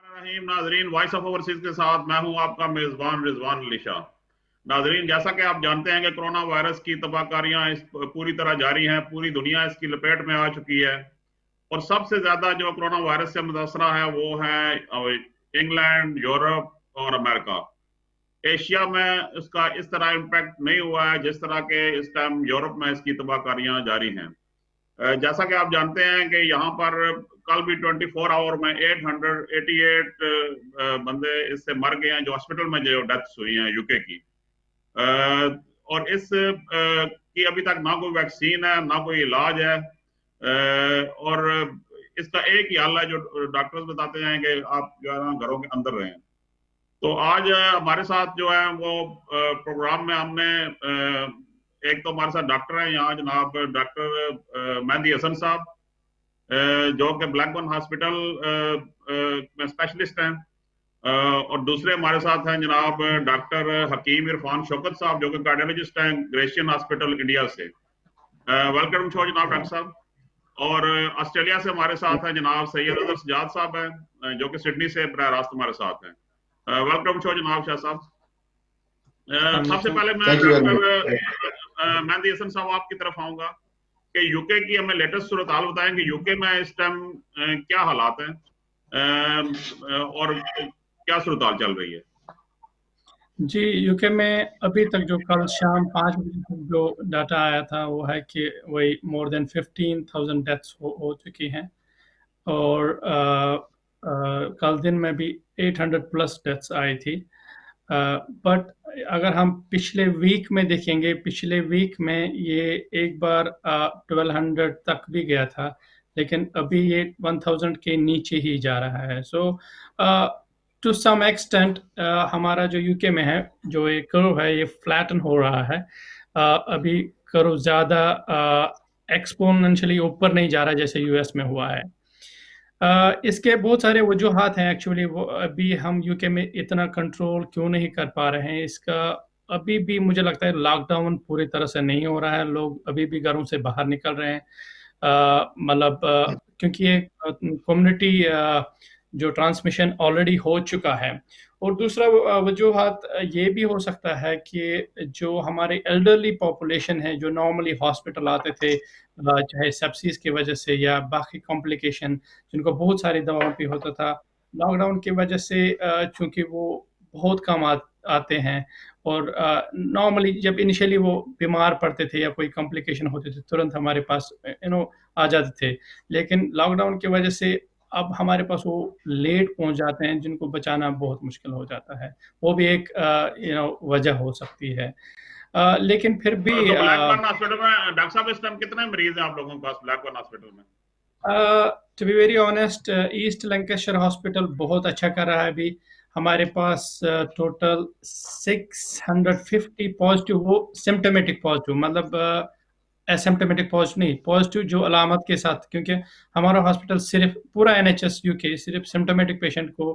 रहीम नाजरीन, voice of overseas के साथ मैं हूं आपका मेजबान रिजवान अली शाह। नाजरीन, जैसा कि आप जानते हैं कि कोरोना वायरस की तबाहकारियां पूरी तरह जारी हैं। पूरी दुनिया इसकी लपेट में आ चुकी है और सबसे ज्यादा जो कोरोना वायरस से मुतासरा है वो है इंग्लैंड, यूरोप और अमेरिका। एशिया में इसका इस तरह इम्पैक्ट नहीं हुआ है जिस तरह के इस टाइम यूरोप में इसकी तबाहकारियां जारी हैं। जैसा कि आप जानते हैं कि यहाँ पर कल भी 24 आवर में 888 बंदे इससे मर गए हैं, जो हॉस्पिटल में जो डेथ्स हुई हैं यूके की। और इस की अभी तक ना कोई वैक्सीन है ना कोई इलाज है। और इसका एक ही हल है जो डॉक्टर्स बताते हैं कि आप जो है ना घरों के अंदर रहें। तो आज हमारे साथ जो है वो प्रोग्राम में हमने एक तो हमारे साथ डॉक्टर हैं यहाँ जनाब डॉक्टर मेहदी हसन साहब, जो कि ब्लैकबर्न हॉस्पिटल में स्पेशलिस्ट हैं। और दूसरे हमारे साथ हैं जनाब डॉक्टर हकीम इरफान शौकत साहब, जो कि कार्डियोलॉजिस्ट हैं ग्रेशियन हॉस्पिटल इंडिया से। वेलकम शो जनाब डॉक्टर साहब। और ऑस्ट्रेलिया से हमारे साथ हैं जनाब सैयद अजहर सजाद साहब हैं, जो कि सिडनी से बराह रास्त हमारे साथ हैं। वेलकम शो जनाब शाह साहब। सबसे पहले मैं डॉक्टर मेहदी हसन साहब आपकी तरफ आऊंगा कि यूके की हमें लेटेस्ट सूरत हाल बताएं कि यूके में इस टाइम क्या हालात हैं और क्या सूरत हाल चल रही है। जी, यूके में अभी तक जो कल शाम 5 बजे तक जो डाटा आया था वो है कि वही मोर देन 15,000 डेथ्स हो चुकी हैं। और कल दिन में भी 800 प्लस डेथ्स आई थी। बट अगर हम पिछले वीक में देखेंगे, पिछले वीक में ये एक बार 1200 तक भी गया था, लेकिन अभी ये 1000 के नीचे ही जा रहा है। सो टू सम एक्सटेंट हमारा जो यूके में है, जो ये कर्व है, ये फ्लैटन हो रहा है। अभी कर्व ज़्यादा एक्सपोनेंशियली ऊपर नहीं जा रहा जैसे यूएस में हुआ है। इसके बहुत सारे वजूहात हैं। एक्चुअली वो अभी हम यूके में इतना कंट्रोल क्यों नहीं कर पा रहे हैं, इसका अभी भी मुझे लगता है लॉकडाउन पूरी तरह से नहीं हो रहा है। लोग अभी भी घरों से बाहर निकल रहे हैं, मतलब क्योंकि ये कम्युनिटी जो ट्रांसमिशन ऑलरेडी हो चुका है। और दूसरा वजूहात ये भी हो सकता है कि जो हमारे एल्डरली पॉपुलेशन है, जो नॉर्मली हॉस्पिटल आते थे चाहे सेप्सिस की वजह से या बाकी कॉम्प्लिकेशन जिनको बहुत सारी दवाओं पे होता था, लॉकडाउन की वजह से चूंकि वो बहुत कम आते हैं। और नॉर्मली जब इनिशियली वो बीमार पड़ते थे या कोई कॉम्प्लिकेशन होते थे, तुरंत हमारे पास आ जाते थे। लेकिन लॉकडाउन की वजह से अब हमारे पास वो लेट पहुंच जाते हैं, जिनको बचाना बहुत मुश्किल हो जाता है। वो भी एक वजह हो सकती है। लेकिन फिर भी तो ब्लैकबर्न हॉस्पिटल में डॉक्टर साहब इस टाइम कितने मरीज हैं आप लोगों के पास ब्लैकबर्न हॉस्पिटल में? To be very honest, East Lancashire hospital बहुत अच्छा कर रहा है। अभी हमारे पास टोटल 650 पॉजिटिव, वो सिम्टोमेटिक पॉजिटिव, मतलब एसिम्टोमेटिक पॉजिटिव नहीं, पॉजिटिव जो अलामत के साथ, क्योंकि हमारा हॉस्पिटल सिर्फ पूरा एनएचएस यूके सिर्फ सिम्टोमेटिक पेशेंट को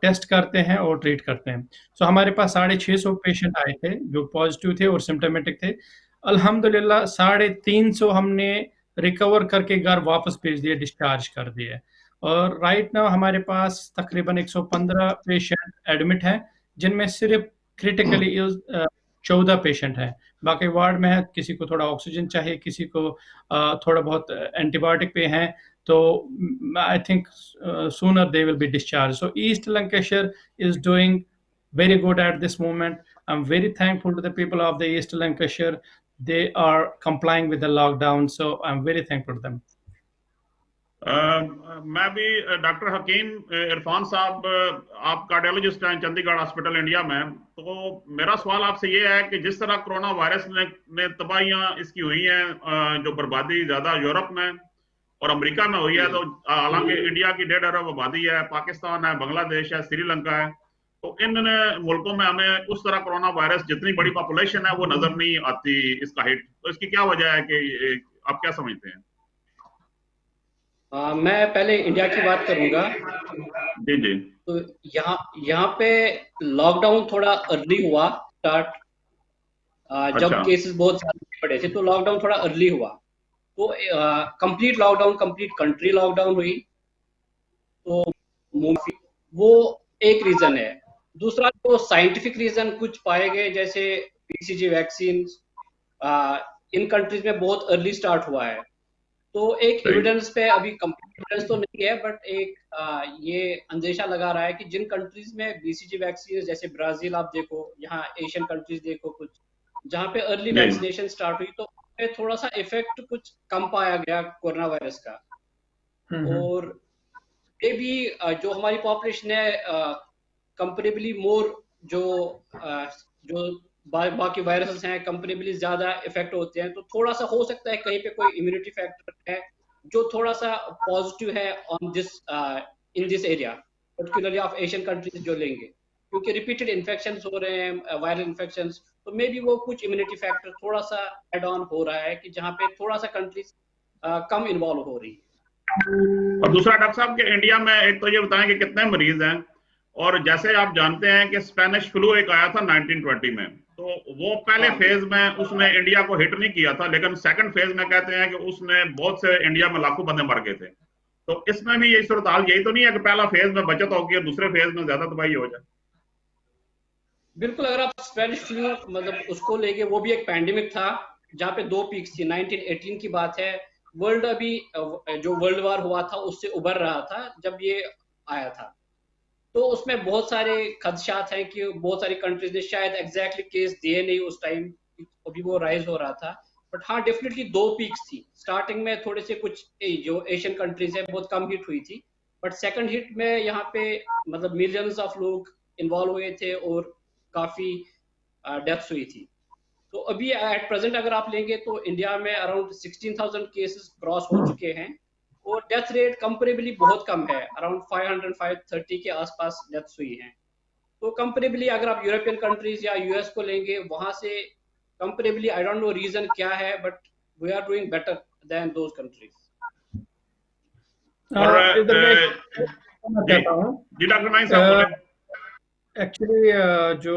टेस्ट करते हैं और ट्रीट करते हैं। सो हमारे पास 650 पेशेंट आए थे जो पॉजिटिव थे और सिम्टोमेटिक थे। अल्हम्दुलिल्लाह 350 हमने रिकवर करके घर वापस भेज दिए, डिस्चार्ज कर दिए। और राइट नाउ हमारे पास तकरीबन 115 पेशेंट एडमिट हैं, जिनमें सिर्फ क्रिटिकली इल 14 पेशेंट हैं। बाकी वार्ड में है, किसी को थोड़ा ऑक्सीजन चाहिए, किसी को थोड़ा बहुत एंटीबायोटिक पे हैं। तो I think sooner they will be discharge. So east Lancashire is doing very good at this moment. I'm very thankful to the people of the East Lancashire. They are complying with the lockdown, so I'm very thankful to them. मैं भी doctor हकीम इरफान साहब, आप cardiologist हैं Chandigarh hospital India में। तो मेरा सवाल आपसे ये है कि जिस तरह कोरोना वायरस ने तबाहियां इसकी हुई हैं, जो बर्बादी ज्यादा यूरोप में और अमेरिका में हुई है, तो हालांकि इंडिया की 1.5 अरब आबादी है, पाकिस्तान है, बांग्लादेश है, श्रीलंका है, तो इन मुल्कों में हमें उस तरह कोरोना वायरस जितनी बड़ी पॉपुलेशन है वो नजर नहीं आती इसका हिट। तो इसकी क्या वजह है कि आप क्या समझते हैं? मैं पहले इंडिया की बात करूंगा। जी जी। तो यहाँ पे लॉकडाउन थोड़ा अर्ली हुआ स्टार्ट। जब केसेस बहुत ज्यादा बढ़े थे तो लॉकडाउन थोड़ा अर्ली हुआ। तो complete lockdown, complete country lockdown हुई। तो वो एक रीजन है। दूसरा जो साइंटिफिक रीजन कुछ पाए गए, जैसे बीसीजी वैक्सीन इन कंट्रीज में बहुत अर्ली स्टार्ट हुआ है, तो एक सही। एविडेंस पे अभी कंप्लीट एविडेंस तो नहीं है, बट एक ये अंदेशा लगा रहा है कि जिन कंट्रीज में बीसीजी वैक्सीन, जैसे ब्राजील आप देखो, यहाँ एशियन कंट्रीज देखो कुछ, जहाँ पे अर्ली जी। वैक्सीनेशन स्टार्ट हुई, तो पे थोड़ा सा इफेक्ट कुछ कम पाया गया कोरोना वायरस का। और ये भी जो हमारी पॉपुलेशन है कंपेरेबली मोर, जो जो बाकी वायरसेस हैं कंपेरेबली ज्यादा इफेक्ट होते हैं, तो थोड़ा सा हो सकता है कहीं पे कोई इम्यूनिटी फैक्टर है जो थोड़ा सा पॉजिटिव है on this in this area, particularly of Asian countries जो लेंगे, क्योंकि रिपीटेड इन्फेक्शन हो रहे हैं, वायरल इन्फेक्शन, तो मे बी वो कुछ इम्यूनिटी फैक्टर थोड़ा सा एड ऑन हो रहा है कि जहाँ पे थोड़ा सा कंट्रीज कम इन्वॉल्व हो रही है। और दूसरा डॉक्टर साहब के इंडिया में एक तो ये बताएं कि कितने मरीज हैं, और जैसे आप जानते हैं कि स्पेनिश फ्लू एक आया था 1920 में, तो वो पहले फेज में उसने इंडिया को हिट नहीं किया था, लेकिन सेकंड फेज में कहते हैं कि उसने बहुत से इंडिया में लाखों बंदे मर गए थे। तो इसमें भी यही सूरत हाल यही तो नहीं है कि पहला फेज में बचत होगी और दूसरे फेज में ज्यादा तबाही हो जाए? बिल्कुल, अगर आप स्पेनिश फ्लू मतलब उसको लेके, वो भी एक पैंडेमिक था जहाँ पे 2 पीक्स थी। 1918 की बात है, वर्ल्ड अभी जो वर्ल्ड वार हुआ था उससे उबर रहा था जब ये आया था, तो उसमें बहुत सारे खदशात हैं कि बहुत सारी कंट्रीज ने शायद एग्जैक्टली केस दिए नहीं उस टाइम, अभी वो राइज हो रहा था। बट हाँ, डेफिनेटली 2 पीक्स थी। स्टार्टिंग में थोड़े से कुछ जो एशियन कंट्रीज है बहुत कम हिट हुई थी, बट सेकंड हिट में यहाँ पे मतलब मिलियंस ऑफ लोग इन्वॉल्व हुए थे और काफी डेथ्स हुई थी। तो अभी एट प्रेजेंट अगर आप लेंगे तो इंडिया में अराउंड 16,000 केसेस क्रॉस हो चुके हैं, और डेथ रेट कंपेरेबली बहुत कम है, अराउंड 500 530 के आसपास डेथ्स हुई हैं। तो कंपेरेबली अगर आप यूरोपियन कंट्रीज या यूएस को लेंगे, वहां से comparably I don't know reason क्या है, but we are doing better than those countries. और इधर मैं कहना चाहता हूँ, जी डॉक्टर नाइम साहब बोले। एक्चुअली जो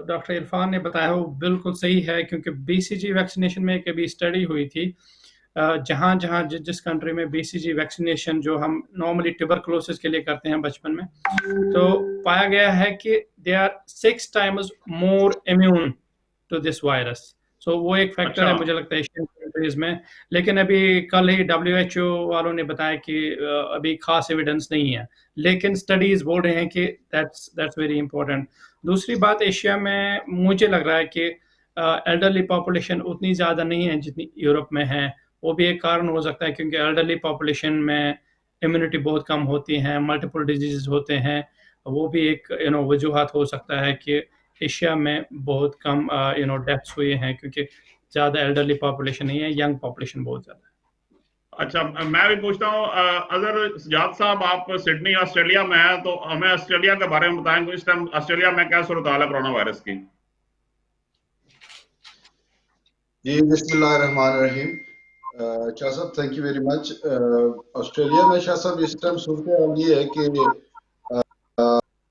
डॉक्टर इरफान ने बताया वो बिल्कुल सही है, क्योंकि बीसीजी वैक्सीनेशन में एक अभी स्टडी हुई थी, जहाँ जहाँ जिस कंट्री में बीसीजी वैक्सीनेशन जो हम नॉर्मली ट्यूबरकुलोसिस के लिए करते हैं बचपन में, तो पाया गया है कि they are 6 times more immune to this virus. So वो एक फैक्टर है मुझे लगता है एशियन कंट्रीज में। लेकिन अभी कल ही WHO वालों ने बताया कि अभी खास एविडेंस नहीं है, लेकिन स्टडीज बोल रहे हैं कि दैट्स वेरी इंपॉर्टेंट। दूसरी बात, एशिया में मुझे लग रहा है कि एल्डरली पॉपुलेशन उतनी ज़्यादा नहीं है जितनी यूरोप में है। वो भी एक कारण हो सकता है, क्योंकि एल्डरली पॉपुलेशन में इम्यूनिटी बहुत कम होती है, मल्टीपल डिजीज होते हैं। वो भी एक वजूहत हो सकता है कि एशिया में बहुत कम डेथ्स हुए हैं, क्योंकि ज़्यादा एल्डरली पॉपुलेशन नहीं है, यंग पॉपुलेशन बहुत ज़्यादा है। अच्छा, मैं भी पूछता हूँ, अगर सजाद साहब आप सिडनी ऑस्ट्रेलिया में हैं, तो हमें ऑस्ट्रेलिया के बारे में बताएं, इस टाइम ऑस्ट्रेलिया में क्या सूरत हाल है कोरोना वायरस की? जी बिस्मिल्लाहिर्रहमानिर्रहीम। शाह साहब thank you very much. Australia में शाह साहब इस टाइम सूरत हाल ये है कि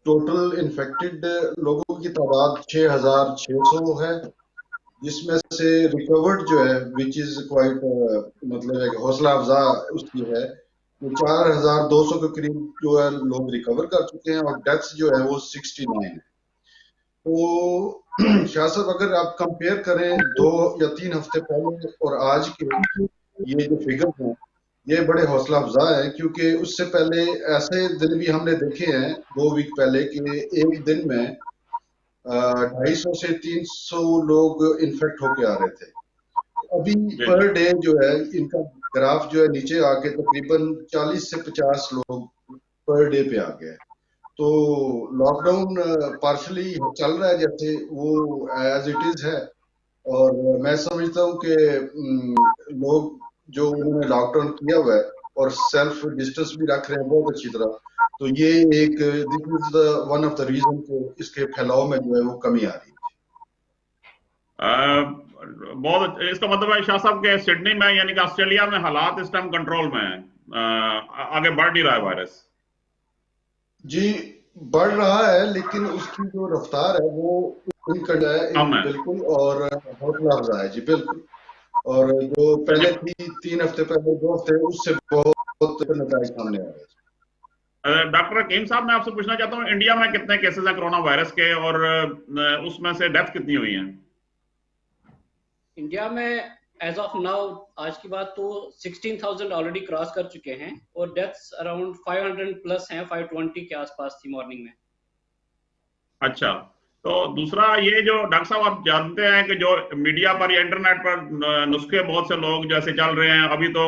टोटल इन्फेक्टेड लोगों की तादाद 6,600 है, जिसमें से रिकवर्ड जो है विच इज क्वाइट मतलब एक हौसला अफजा उसकी है, तो 4,200 के करीब जो है लोग रिकवर कर चुके हैं, और डेथ्स जो है वो 69 है। तो शाह साहब अगर आप कंपेयर करें 2 या 3 हफ्ते पहले और आज के ये जो फिगर हैं, ये बड़े हौसला अफजा है, क्योंकि उससे पहले ऐसे दिन भी हमने देखे हैं 2 वीक पहले कि एक दिन में 250 से 300 लोग इन्फेक्ट होके आ रहे थे। अभी पर डे जो है इनका ग्राफ जो है नीचे आके तकरीबन 40 से 50 लोग पर डे पे आ गए। तो लॉकडाउन पार्शली चल रहा है जैसे वो एज इट इज है, और मैं समझता हूँ कि लोग जो उन्होंने लॉकडाउन किया हुआ है और सेल्फ डिस्टेंस भी रख रहे हैं बहुत अच्छी तरह, तो ये एक this is the one of the reason कि इसके फैलाव में जो है वो कमी आ रही है। बहुत, इसका मतलब है शाह साहब के सिडनी में यानी कि ऑस्ट्रेलिया में हालात इस टाइम कंट्रोल में है, आगे बढ़ नहीं रहा है वायरस? जी बढ़ रहा है, लेकिन उसकी जो रफ्तार है वो बिल्कुल, और हौसला अफजा है जी बिल्कुल। और जो पहले थी 3 हफ्ते पहले 2 हफ्ते, उससे बहुत नतीजे सामने आ रहे हैं। डॉक्टर हकीम साहब, मैं आपसे पूछना चाहता हूँ, इंडिया में कितने केसेस हैं कोरोना वायरस के, और उसमें से डेथ कितनी हुई हैं? इंडिया में एज ऑफ नाउ, आज की बात तो 16,000 ऑलरेडी क्रॉस कर चुके हैं, और डेथ्स अराउंड 500 प्लस हैं, 520 के आसपास थी मॉर्निंग में। अच्छा, तो दूसरा ये जो डॉक्टर साहब, आप जानते हैं कि जो मीडिया पर या इंटरनेट पर नुस्खे बहुत से लोग जैसे चल रहे हैं अभी, तो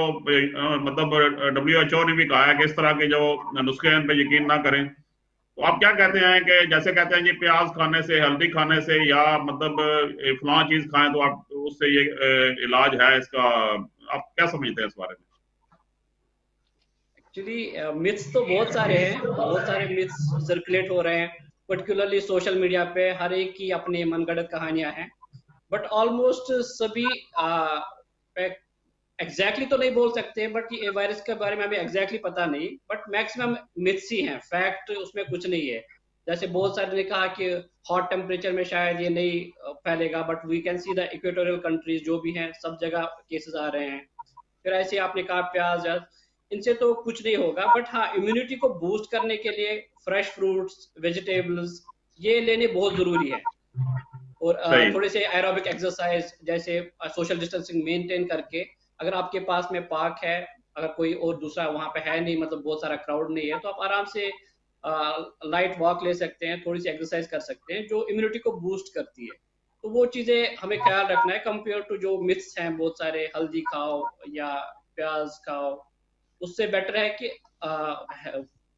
मतलब WHO ने भी कहा है कि इस तरह के जो नुस्खे हैं उन पर यकीन ना करें, तो आप क्या कहते हैं कि जैसे कहते हैं जी प्याज खाने से, हल्दी खाने से, या मतलब फलां चीज खाएं तो आप उससे ये इलाज है इसका, आप क्या समझते हैं इस बारे में? एक्चुअली मिथ्स तो बहुत सारे हैं, बहुत सारे मिथ्स सर्कुलेट हो रहे हैं, पर्टिकुलरली सोशल मीडिया पे हर एक की अपनी मनगढ़ंत कहानियां हैं, बट ऑलमोस्ट सभी एग्जैक्टली तो नहीं बोल सकते, बट ये वायरस के बारे में हमें एग्जैक्टली पता नहीं, बट मैक्सिमम मिथ्स ही हैं, फैक्ट उसमें कुछ नहीं है। जैसे बहुत सारे ने कहा कि हॉट टेम्परेचर में शायद ये नहीं फैलेगा, but we can see the equatorial countries जो भी हैं सब जगह केसेस आ रहे हैं। फिर ऐसे आपने कहा प्याज, इनसे तो कुछ नहीं होगा, बट हाँ इम्यूनिटी को बूस्ट करने के लिए फ्रेश फ्रूट्स, वेजिटेबल्स ये लेने बहुत जरूरी है, और थोड़े से एरोबिक एक्सरसाइज, जैसे सोशल डिस्टेंसिंग मेंटेन करके, अगर आपके पास में पार्क है, अगर कोई और दूसरा वहां पे है नहीं, मतलब बहुत सारा क्राउड नहीं है, तो आप आराम से लाइट वॉक ले सकते हैं, थोड़ी सी एक्सरसाइज कर सकते हैं जो इम्यूनिटी को बूस्ट करती है। तो वो चीजें हमें ख्याल रखना है, कंपेयर टू जो मिथ्स हैं बहुत सारे, हल्दी खाओ या प्याज खाओ, उससे बेटर है कि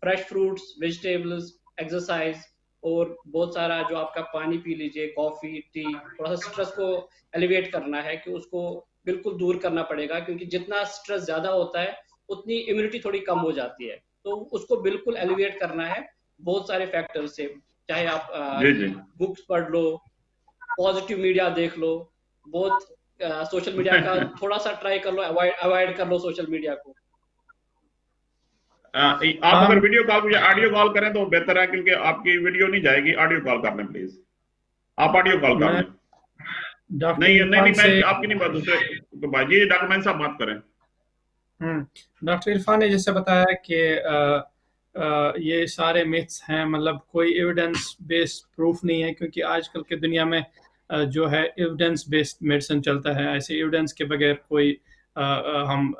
फ्रेश फ्रूट्स, वेजिटेबल्स, एक्सरसाइज, और बहुत सारा जो आपका पानी पी लीजिए, कॉफी, टी, थोड़ा सा स्ट्रेस को एलिवेट करना है कि उसको बिल्कुल दूर करना पड़ेगा, क्योंकि जितना स्ट्रेस ज्यादा होता है उतनी इम्यूनिटी थोड़ी कम हो जाती है, तो उसको बिल्कुल एलिवेट करना है बहुत सारे फैक्टर से। चाहे आप बुक्स पढ़ लो, पॉजिटिव मीडिया देख लो, बहुत सोशल मीडिया का थोड़ा सा ट्राई कर लो, अवॉइड कर लो सोशल मीडिया को। आप अगर वीडियो कॉल या ऑडियो कॉल करें तो बेहतर है, क्योंकि आपकी वीडियो नहीं जाएगी, ऑडियो कॉल कर लें प्लीज, आप ऑडियो कॉल कर लें। नहीं नहीं नहीं, मैं आपकी नहीं बात, दूसरे जी डॉक्टर मैन साहब बात करें। डॉक्टर इरफान ने जैसे बताया कि ये सारे मिथ्स हैं, मतलब कोई एविडेंस बेस्ड प्रूफ नहीं है, क्योंकि आजकल के दुनिया में जो है एविडेंस बेस्ड मेडिसिन चलता है। ऐसे एविडेंस के बगैर कोई हम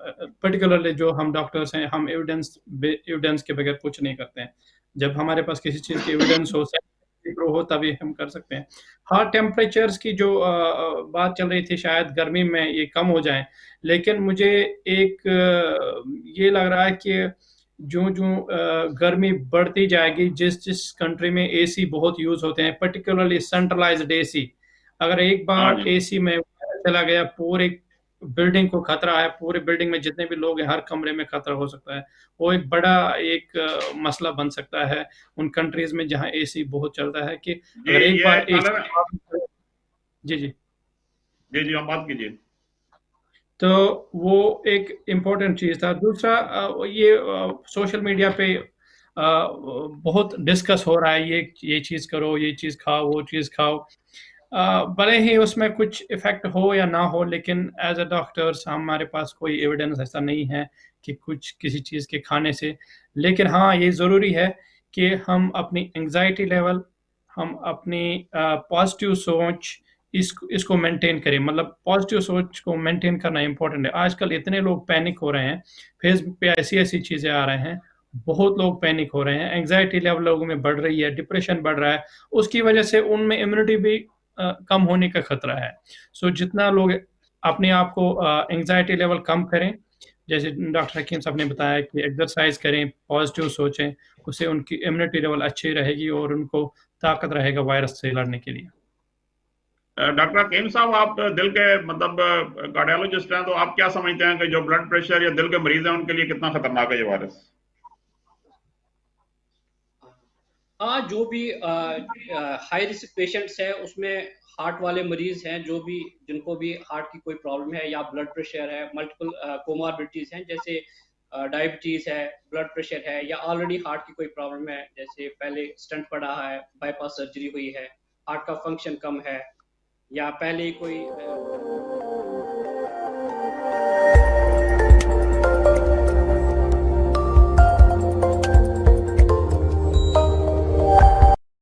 पर्टिकुलरली जो हम डॉक्टर्स हैं, हम एविडेंस के बगैर कुछ नहीं करते हैं। जब हमारे पास किसी चीज़ की एविडेंस हो, हो तभी हम कर सकते हैं। हाँ, टेम्परेचर्स की जो बात चल रही थी, शायद गर्मी में ये कम हो जाए, लेकिन मुझे एक ये लग रहा है कि जो गर्मी बढ़ती जाएगी, जिस कंट्री में एसी बहुत यूज होते हैं, पर्टिकुलरली सेंट्रलाइज्ड एसी, अगर एक बार एसी में चला गया, पूरे बिल्डिंग को खतरा है, पूरे बिल्डिंग में जितने भी लोग हैं हर कमरे में खतरा हो सकता है। वो एक बड़ा मसला बन सकता है उन कंट्रीज में जहां एसी बहुत चलता है, कि अगर एक बार एसी जी जी जी जी आप बात कीजिए। तो वो एक इम्पोर्टेंट चीज था। दूसरा, ये सोशल मीडिया पे बहुत डिस्कस हो रहा है, ये चीज करो, ये चीज खाओ, वो चीज खाओ, भले ही उसमें कुछ इफेक्ट हो या ना हो, लेकिन एज अ डॉक्टर्स हमारे पास कोई एविडेंस ऐसा नहीं है कि कुछ किसी चीज़ के खाने से। लेकिन हाँ, ये ज़रूरी है कि हम अपनी एंजाइटी लेवल, हम अपनी पॉजिटिव सोच, इसको मेंटेन करें। मतलब पॉजिटिव सोच को मेंटेन करना इंपॉर्टेंट है। आजकल इतने लोग पैनिक हो रहे हैं, फेसबुक पे ऐसी ऐसी चीज़ें आ रहे हैं, बहुत लोग पैनिक हो रहे हैं, एंजाइटी लेवल लोगों में बढ़ रही है, डिप्रेशन बढ़ रहा है, उसकी वजह से उनमें इम्यूनिटी भी कम होने का खतरा है। सो जितना लोग अपने आप को एंजाइटी लेवल कम करें, जैसे डॉक्टर हकीम साहब ने बताया कि एक्सरसाइज करें, पॉजिटिव सोचें, उससे उनकी इम्यूनिटी लेवल अच्छी रहेगी और उनको ताकत रहेगा वायरस से लड़ने के लिए। डॉक्टर हकीम साहब, आप दिल के मतलब कार्डियोलॉजिस्ट हैं, तो आप क्या समझते हैं कि जो ब्लड प्रेशर या दिल के मरीज हैं उनके लिए कितना खतरनाक है ये वायरस? हाँ, जो भी हाई रिस्क पेशेंट्स हैं, उसमें हार्ट वाले मरीज हैं, जो भी जिनको भी हार्ट की कोई प्रॉब्लम है या ब्लड प्रेशर है, मल्टीपल कोमॉर्बिडिटीज हैं, जैसे डायबिटीज है, ब्लड प्रेशर है, या ऑलरेडी हार्ट की कोई प्रॉब्लम है, जैसे पहले स्टंट पड़ा है, बाईपास सर्जरी हुई है, हार्ट का फंक्शन कम है, या पहले ही कोई